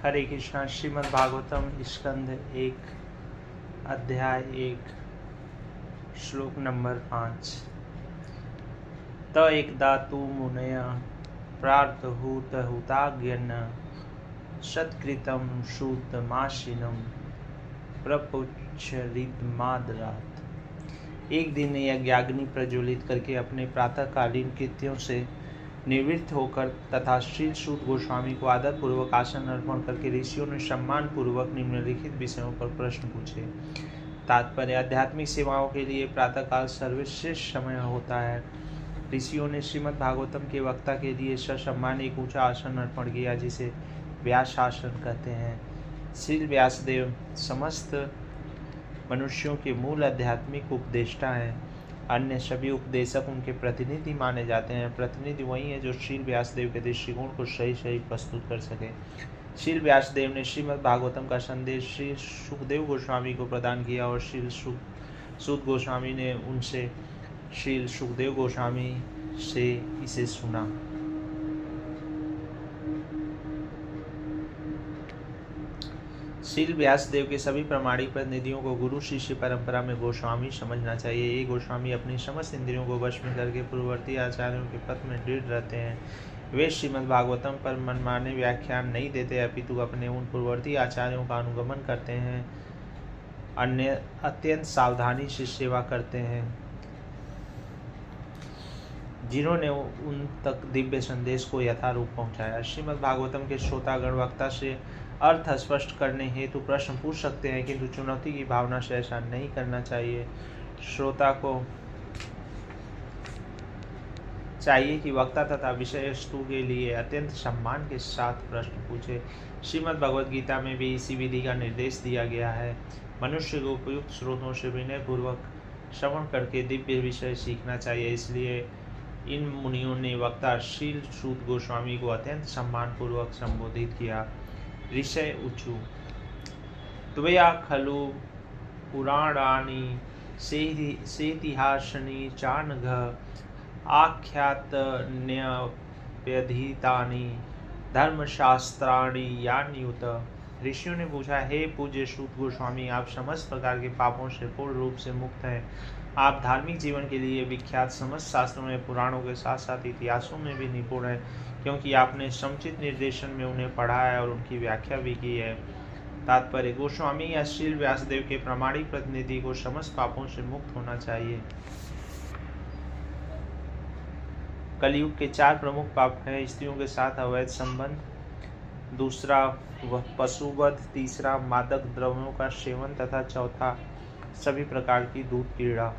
हरे कृष्णा। श्रीमद् भागवतम स्कंद 1 अध्याय 1 श्लोक नंबर 5। त एकदा तु मुनय प्रार्थहूत हुताज्ञन् सत्कृतं श्रुतमाशिनं प्रपुच्छरितमादरात्। एक दिन यज्ञाग्नि प्रज्वलित करके अपने प्रातःकालीन कृत्यों से निवृत्त होकर तथा श्री सूत गोस्वामी को आदर पूर्वक आसन अर्पण करके ऋषियों ने सम्मान पूर्वक निम्नलिखित विषयों पर प्रश्न पूछे। तात्पर्य: आध्यात्मिक सेवाओं के लिए प्रातःकाल सर्वश्रेष्ठ समय होता है। ऋषियों ने श्रीमद् भागवतम के वक्ता के लिए ससम्मान एक ऊंचा आसन अर्पण किया, जिसे व्यास आसन कहते हैं। श्री व्यासदेव समस्त मनुष्यों के मूल आध्यात्मिक उपदेष्टा हैं। अन्य सभी उपदेशक उनके प्रतिनिधि माने जाते हैं। प्रतिनिधि वही है जो श्री व्यासदेव के दृष्टिकोण को सही प्रस्तुत कर सके। श्री व्यासदेव ने श्रीमद् भागवतम का संदेश श्री सुखदेव गोस्वामी को प्रदान किया और श्री सूत गोस्वामी ने उनसे श्री सुखदेव गोस्वामी से इसे सुना। श्री व्यासदेव के सभी प्रामाणिक प्रतिनिधियों को गुरु शिष्य परंपरा में गोस्वामी समझना चाहिए। ये गोस्वामी अपनी समस्त इंद्रियों को वश में करके पूर्ववर्ती आचार्यों के पथ में दृढ़ रहते हैं। वे श्रीमद् भागवतम पर मनमाने व्याख्यान नहीं देते, अपितु अपने उन पूर्ववर्ती आचार्यों का अनुगमन करते हैं। अन्य अत्यंत सावधानी से सेवा करते हैं, जिन्होंने उन तक दिव्य संदेश को यथारूप पहुंचाया। श्रीमद् भागवतम के श्रोतागण वक्ता से अर्थ स्पष्ट करने हेतु प्रश्न पूछ सकते हैं, किंतु चुनौती की भावना से ऐसा नहीं करना चाहिए। श्रोता को चाहिए कि वक्ता तथा विषय वस्तु के लिए अत्यंत सम्मान के साथ प्रश्न पूछे। श्रीमद् भगवद गीता में भी इसी विधि का निर्देश दिया गया है। मनुष्य को उपयुक्त स्रोतों से विनय पूर्वक श्रवण करके दिव्य विषय सीखना चाहिए। इसलिए इन मुनियों ने वक्ता श्री सूत गोस्वामी को अत्यंत सम्मान पूर्वक संबोधित किया। ऋषय ऊचु त्वया खलु पुराणानि सेतिहासनि चानघ आख्यातन्यप्यधीतानि धर्मशास्त्राणि यान्युत। ऋषियों ने पूछा, हे पूज्य सूत गोस्वामी, आप समस्त प्रकार के पापों से पूर्ण रूप से मुक्त हैं। आप धार्मिक जीवन के लिए विख्यात समस्त शास्त्रों में, पुराणों के साथ साथ इतिहासों में भी निपुण हैं, क्योंकि आपने समुचित निर्देशन में उन्हें पढ़ा है और उनकी व्याख्या भी की है। तात्पर्य: गोस्वामी या श्री व्यासदेव के प्रामाणिक प्रतिनिधि को समस्त पापों से मुक्त होना चाहिए। कलयुग के 4 प्रमुख पाप हैं: स्त्रियों के साथ अवैध संबंध, दूसरा पशुवध, तीसरा मादक द्रव्यों का सेवन तथा चौथा सभी प्रकार की दूध क्रीड़ा।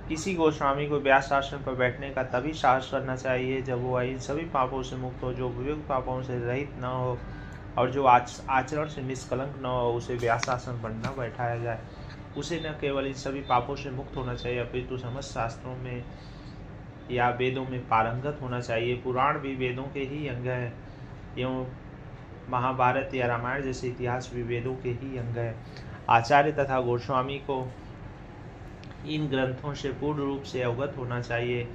किसी गोस्वामी को व्यास आसन पर बैठने का तभी साहस करना चाहिए जब वो इन सभी पापों से मुक्त हो, जो विवेक पापों से रहित न हो और जो आचरण से निष्कलंक न हो। उसे व्यास आसन पर न बैठाया जाए। उसे न केवल इन सभी पापों से मुक्त होना चाहिए, अपितु समस्त शास्त्रों में या वेदों में पारंगत होना चाहिए। पुराण भी वेदों के ही अंग हैं, एवं महाभारत या रामायण जैसे इतिहास भी वेदों के ही अंग हैं। आचार्य तथा गोस्वामी को इन ग्रंथों से पूर्ण रूप से अवगत होना चाहिए।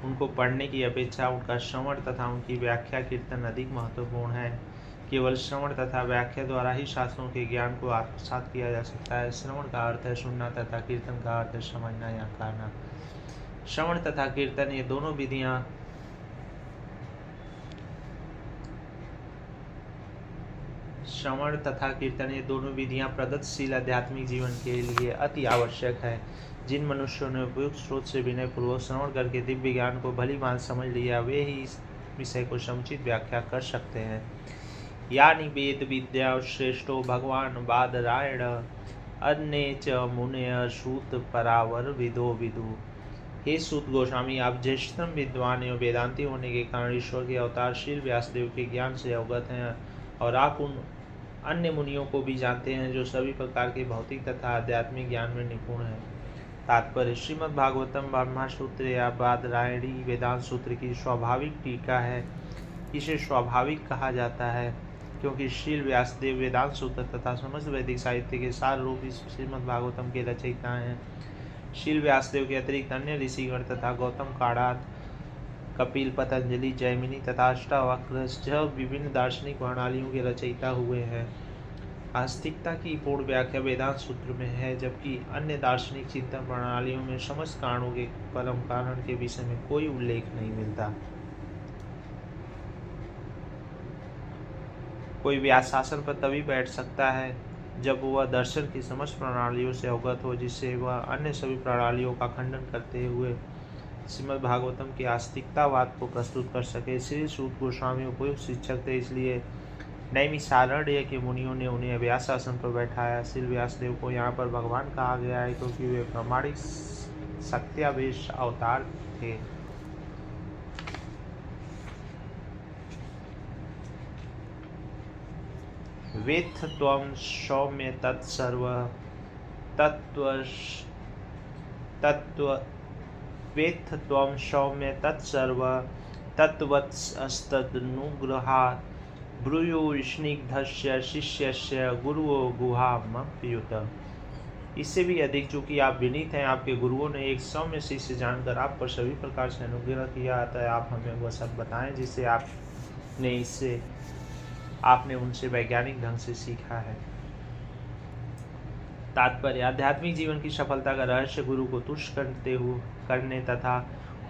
उनको पढ़ने की अपेक्षा उनका श्रवण तथा उनकी व्याख्या कीर्तन अधिक महत्वपूर्ण है। केवल श्रवण तथा व्याख्या द्वारा ही शास्त्रों के ज्ञान को आत्मसात किया जा सकता है। श्रवण का अर्थ है सुनना तथा कीर्तन का अर्थ है समझना या कहना। श्रवण तथा कीर्तन ये दोनों विधियां प्रगतिशील आध्यात्मिक जीवन के लिए अति आवश्यक है। जिन मनुष्यों ने उपयुक्त स्रोत से विनय पूर्वक श्रवण करके दिव्य ज्ञान को भली भांति समझ लिया, वे ही इस विषय को समुचित व्याख्या कर सकते हैं। यानि वेद विद्या श्रेष्ठो भगवान बादरायण अन्य च मुनय सूत परावर विदो विदु। हे सूत गोस्वामी, आप ज्येष्ठतम विद्वान एवं वेदांती होने के कारण ईश्वर के अवतार श्री व्यासदेव के ज्ञान से अवगत हैं, और आप उन अन्य मुनियों को भी जानते हैं जो सभी प्रकार के भौतिक तथा आध्यात्मिक ज्ञान में निपुण हैं। तात्पर्य: श्रीमद् भागवतम ब्रह्मा सूत्र या बादरायणी वेदांत सूत्र की स्वाभाविक टीका है। इसे स्वाभाविक कहा जाता है क्योंकि श्री व्यासदेव वेदांत सूत्र तथा समस्त वैदिक साहित्य के सार रूप इस श्रीमद् भागवतम के रचयिता हैं। श्री व्यासदेव के अतिरिक्त अन्य ऋषिगण तथा गौतम काड़ाद कपिल, पतंजलि, जैमिनी तथा अष्टावक्र जब विभिन्न दार्शनिक प्रणालियों के रचयिता हुए हैं। आस्तिकता की पूर्ण व्याख्या वेदांत सूत्र में है, जबकि अन्य दार्शनिक चिंतन प्रणालियों में समस्त कारणों के परम कारण के विषय में कोई उल्लेख नहीं मिलता। कोई व्यासासन पर तभी बैठ सकता है जब वह दर्शन की समस्त प्रणालियों से अवगत हो, जिससे वह अन्य सभी प्रणालियों का खंडन करते हुए श्रीमद् भागवतम के आस्तिकतावाद को प्रस्तुत कर सके। श्री सूत गोस्वामी उपयुक्त शिक्षक थे, इसलिए नैमिषारण्य के मुनियों ने उन्हें व्यासासन पर बैठाया। श्री व्यासदेव को यहाँ पर भगवान कहा गया है क्योंकि वे प्रामाणिक सत्यावेश अवतार थे। वेत्थ त्वं सौम्य तत्सर्व वेत्थ त्वं सौम्य तत्सर्व तत्त्वतस्तदनुग्रहात् ब्रूयो स्निग्धस्य शिष्यस्य गुरुवो गुहामप्युत। इससे भी अधिक चूंकि आप विनीत हैं, आपके गुरुओं ने एक सौम्य शिष्य जानकर आप पर सभी प्रकार से अनुग्रह किया, अतः आप हमें वह सब बताएं जिससे आपने उनसे वैज्ञानिक ढंग से सीखा है। तात्पर्य: आध्यात्मिक जीवन की सफलता का रहस्य गुरु को तुष्ट करने तथा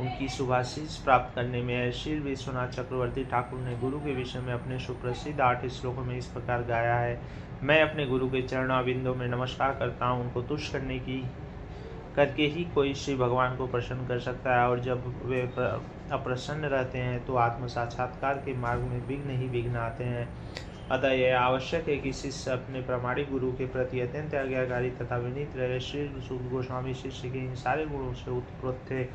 उनकी शुभाशीष प्राप्त करने में है। श्री विश्वनाथ चक्रवर्ती ठाकुर ने गुरु के विषय में अपने सुप्रसिद्ध 8 श्लोकों में इस प्रकार गाया है: मैं अपने गुरु के चरणारविंदों में नमस्कार करता हूँ। उनको तुष्ट करके ही कोई श्री भगवान को प्रसन्न कर सकता है, और जब वे अप्रसन्न रहते हैं तो आत्म साक्षात्कार के मार्ग में विघ्न ही विघ्न आते हैं। अतः यह आवश्यक है कि शिष्य अपने प्रामाणिक गुरु के प्रति अत्यंत आज्ञाकारी तथा विनीत रहे। श्री सूत गोस्वामी शिष्य के इन सारे गुणों से उत्प्रोत थे,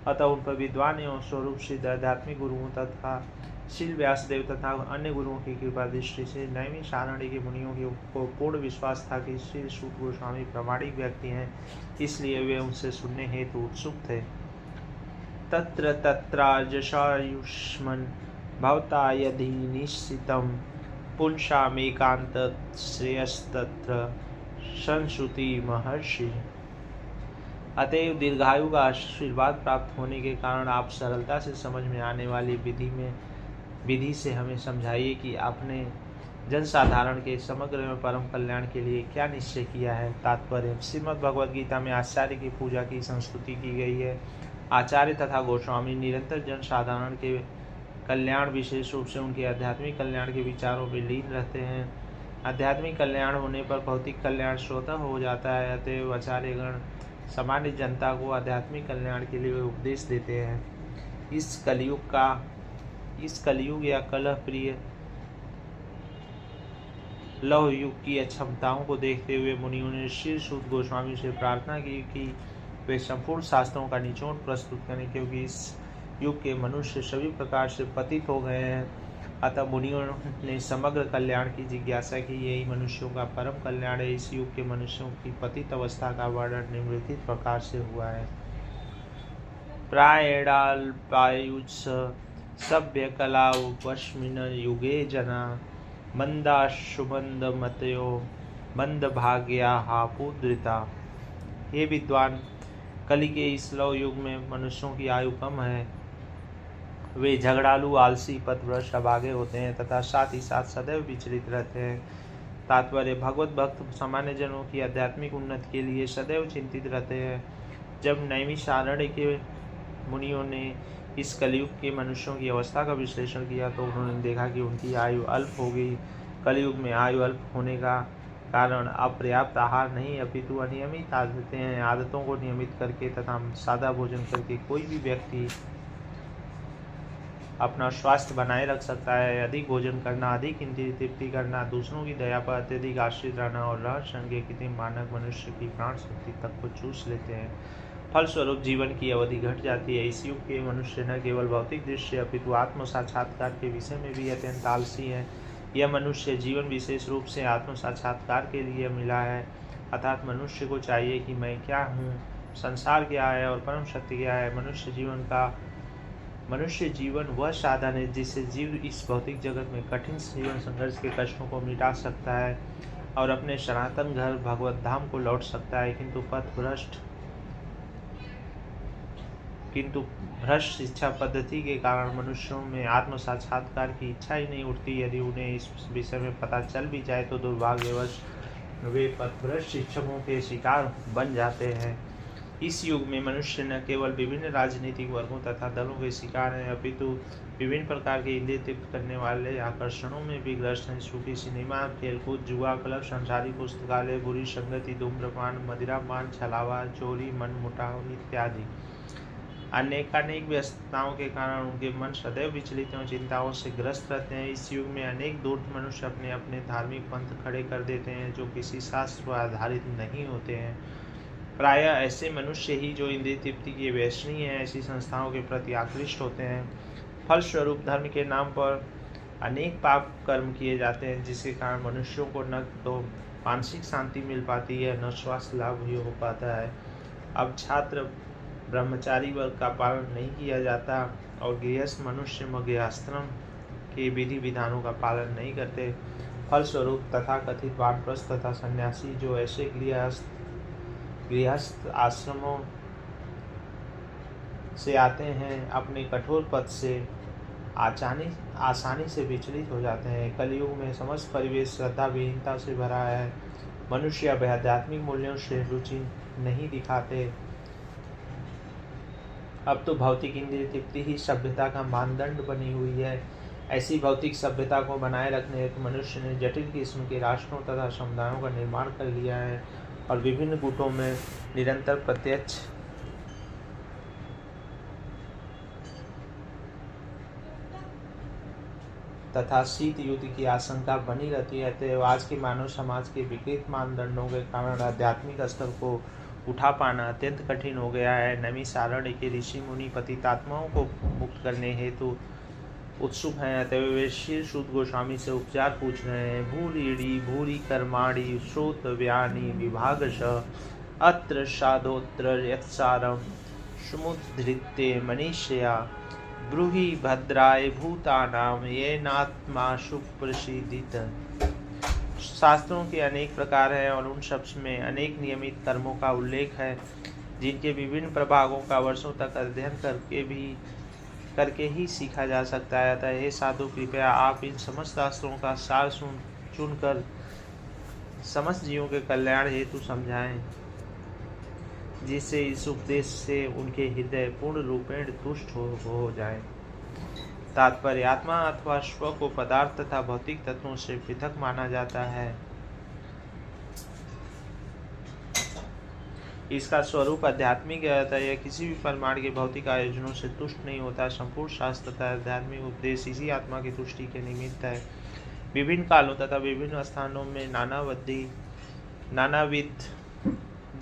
अतः उन पर विद्वान एवं स्वरूप सिद्ध आध्यात्मिक गुरुओं तथा श्री व्यासदेव तथा अन्य गुरुओं की कृपा दृष्टि से नैमिषारण्य के मुनियों को पूर्ण विश्वास था कि श्री सूत गोस्वामी प्रामाणिक व्यक्ति हैं, इसलिए वे उनसे सुनने हेतु उत्सुक थे। तत्र तत्राजशायुष्मन् भवता यदि निश्चितं पुंसामेकांत श्रेयस्तत्र संश्रुति महर्षि। अतएव दीर्घायु का आशीर्वाद प्राप्त होने के कारण आप सरलता से समझ में आने वाली विधि से हमें समझाइए कि आपने जनसाधारण के समग्र में परम कल्याण के लिए क्या निश्चय किया है। तात्पर्य: श्रीमद् भगवद गीता में आचार्य की पूजा की संस्तुति की गई है। आचार्य तथा गोस्वामी निरंतर जनसाधारण के कल्याण, विशेष रूप से उनके आध्यात्मिक कल्याण के विचारों में लीन रहते हैं। आध्यात्मिक कल्याण होने पर भौतिक कल्याण स्वतः हो जाता है। अतएव आचार्यगण सामान्य जनता को आध्यात्मिक कल्याण के लिए उपदेश देते हैं। इस कलयुग या कलह प्रिय लौह युग की अक्षमताओं को देखते हुए मुनियों ने श्री सूत गोस्वामी से प्रार्थना की कि वे संपूर्ण शास्त्रों का निचोड़ प्रस्तुत करें, क्योंकि इस युग के मनुष्य सभी प्रकार से पतित हो गए हैं। अतः मुनियों ने समग्र कल्याण की जिज्ञासा की, यही मनुष्यों का परम कल्याण है। इस युग के मनुष्यों की पतित अवस्था का वर्णन निम्नलिखित प्रकार से हुआ है: प्रायेणाल्पायुष सभ्य कलावस्मिन् युगे जना मंदाशुमंदमतयो मंदभाग्या हापुद्रिता। ये विद्वान, कलि के इस लौ युग में मनुष्यों की आयु कम है। वे झगड़ालू, आलसी, पथभ्रष्ट, अभागे होते हैं तथा साथ ही साथ सदैव विचलित रहते हैं। तात्पर्य: भगवत भक्त सामान्य जनों की आध्यात्मिक उन्नति के लिए सदैव चिंतित रहते हैं। जब नैमिषारण्य के मुनियों ने इस कलयुग के मनुष्यों की अवस्था का विश्लेषण किया तो उन्होंने देखा कि उनकी आयु अल्प हो गई। कलयुग में आयु अल्प होने का कारण अपर्याप्त आहार नहीं, अपितु अनियमित आदतें हैं। आदतों को नियमित करके तथा सादा भोजन करके कोई भी व्यक्ति अपना स्वास्थ्य बनाए रख सकता है। अधिक भोजन करना, अधिक इंद्रिय तृप्ति करना, दूसरों की दया पर अत्यधिक आश्रित रहना और रहस्य के कितने मानक मनुष्य की प्राण शक्ति तक को चूस लेते हैं। फलस्वरूप जीवन की अवधि घट जाती है। इस युग के मनुष्य न केवल भौतिक दृश्य अपितु आत्म साक्षात्कार के विषय में भी अत्यंत आलसी है। यह मनुष्य जीवन विशेष रूप से आत्म साक्षात्कार के लिए मिला है, अर्थात मनुष्य को चाहिए कि मैं क्या हूँ, संसार क्या है और परम सत्य क्या है। मनुष्य जीवन वह साधन है जिससे जीव इस भौतिक जगत में कठिन जीवन संघर्ष के कष्टों को मिटा सकता है और अपने सनातन घर भगवत धाम को लौट सकता है। किंतु किंतु भ्रष्ट शिक्षा पद्धति के कारण मनुष्यों में आत्म साक्षात्कार की इच्छा ही नहीं उठती। यदि उन्हें इस विषय में पता चल भी जाए तो दुर्भाग्यवश वे पथभ्रष्ट शिक्षकों के शिकार बन जाते हैं। इस युग में मनुष्य न केवल विभिन्न राजनीतिक वर्गों तथा दलों के शिकार हैं, अपितु विभिन्न प्रकार के इंद्रिय तृप्त करने वाले आकर्षणों में भी ग्रस्त हैं। सूखी सिनेमा, खेलकूद, जुआ, क्लब, संसारिक पुस्तकालय, बुरी संगति, धूम्रपान, मदिरापान, छलावा, चोरी, मनमुटाव इत्यादि अनेकानेक व्यस्तताओं के कारण उनके मन सदैव विचलित और चिंताओं से ग्रस्त रहते हैं। इस युग में अनेक दूर्त मनुष्य अपने अपने धार्मिक पंथ खड़े कर देते हैं जो किसी शास्त्र पर आधारित नहीं होते हैं। प्रायः ऐसे मनुष्य ही जो इंद्रिय तृप्ति के व्यसनी हैं ऐसी संस्थाओं के प्रति आकृष्ट होते हैं। फलस्वरूप धर्म के नाम पर अनेक पाप कर्म किए जाते हैं, जिसके कारण मनुष्यों को न तो मानसिक शांति मिल पाती है, न स्वास्थ्य लाभ हो पाता है। अब छात्र ब्रह्मचारी वर्ग का पालन नहीं किया जाता और गृहस्थ मनुष्य गृहस्थाश्रम के विधि विधानों का पालन नहीं करते। फलस्वरूप तथाकथित वानप्रस्थ तथा सन्यासी जो ऐसे गृहस्थ आश्रमों से आते हैं अपने कठोर पथ से आसानी से विचलित हो जाते हैं। कलयुग में समस्त परिवेश श्रद्धा विहीनता से भरा है। मनुष्य आध्यात्मिक मूल्यों से रुचि नहीं दिखाते। अब तो भौतिक इंद्रिय तृप्ति ही सभ्यता का मानदंड बनी हुई है। ऐसी भौतिक सभ्यता को बनाए रखने हेतु मनुष्य ने जटिल किस्म के राष्ट्रों तथा समुदायों का निर्माण कर लिया है और विभिन्न गुटों में निरंतर प्रत्यक्ष तथा शीत युद्ध की आशंका बनी रहती है। तो आज के मानव समाज के विकृत मानदंडों के कारण आध्यात्मिक स्तर को उठा पाना अत्यंत कठिन हो गया है। नमी सारण्य के ऋषि मुनि पतितात्माओं को मुक्त करने हेतु उत्सुक हैं, अतः वे श्री शुद्ध गोस्वामी से उपचार पूछ रहे हैं। भूरीड़ी भूरी कर्माणि श्रोतव्यानि विभागश अत्र साधोत्र यत्सारं समुद्धृत्य मनीषया ब्रूहि भद्राय भूतानां येनात्मा सुप्रसिद्धित। शास्त्रों के अनेक प्रकार हैं और उन सब में अनेक नियमित कर्मों का उल्लेख है, जिनके विभिन्न प्रभागों का वर्षों तक अध्ययन करके ही सीखा जा सकता है। अतः हे साधु, कृपया आप इन समस्त शास्त्रों का सार चुनकर समस्त जीवों के कल्याण हेतु समझाएं, जिससे इस उपदेश से उनके हृदय पूर्ण रूपेण तुष्ट हो जाए। तात्पर्य: आत्मा अथवा स्व को पदार्थ तथा भौतिक तत्वों से पृथक माना जाता है। इसका स्वरूप आध्यात्मिक है, यह किसी भी परिमाण के भौतिक आयोजनों से तुष्ट नहीं होता। संपूर्ण शास्त्र तथा आध्यात्मिक उपदेश इसी आत्मा की तुष्टि के निमित्त है। विभिन्न कालों तथा विभिन्न स्थानों में नानाविध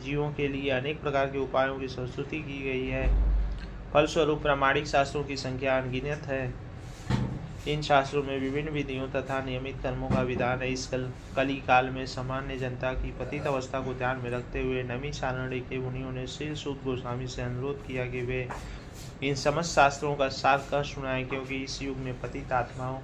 जीवों के लिए अनेक प्रकार के उपायों की संस्तुति की गई है। फलस्वरूप प्रामाणिक शास्त्रों की संख्या अनगिनत है। इन शास्त्रों में विभिन्न विधियों तथा नियमित कर्मों का विधान है। इस कली काल में सामान्य जनता की पतित अवस्था को ध्यान में रखते हुए नमी सारण्य के मुनियों ने श्री शुद्ध गोस्वामी से अनुरोध किया कि वे इन समस्त शास्त्रों का सार कह सुनाएं, क्योंकि इस युग में पतित आत्माओं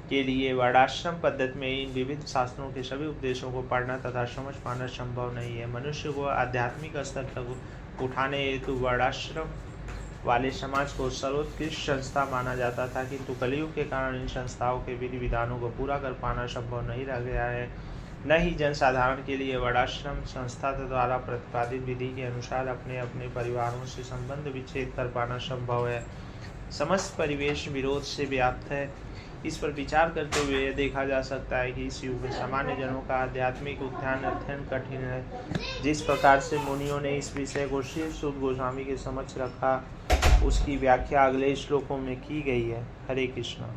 के लिए वर्णाश्रम पद्धति में इन विविध शास्त्रों के सभी उपदेशों को पढ़ना तथा समझ पाना संभव नहीं है। मनुष्य को आध्यात्मिक स्तर तक उठाने हेतु वर्णाश्रम वाले समाज को सर्वोत्कृष्ट संस्था माना जाता था, किंतु कलयुग के कारण इन संस्थाओं के विधि विधानों को पूरा कर पाना संभव नहीं रह गया है। न ही जनसाधारण के लिए वर्णाश्रम संस्था द्वारा प्रतिपादित विधि के अनुसार अपने अपने परिवारों से संबंध विच्छेद कर पाना संभव है। समस्त परिवेश विरोध से व्याप्त है। इस पर विचार करते हुए यह देखा जा सकता है कि इस युग में सामान्य जनों का आध्यात्मिक उत्थान अत्यंत कठिन है। जिस प्रकार से मुनियों ने इस विषय को श्री शुद्ध गोस्वामी के समक्ष रखा, उसकी व्याख्या अगले श्लोकों में की गई है। हरे कृष्णा।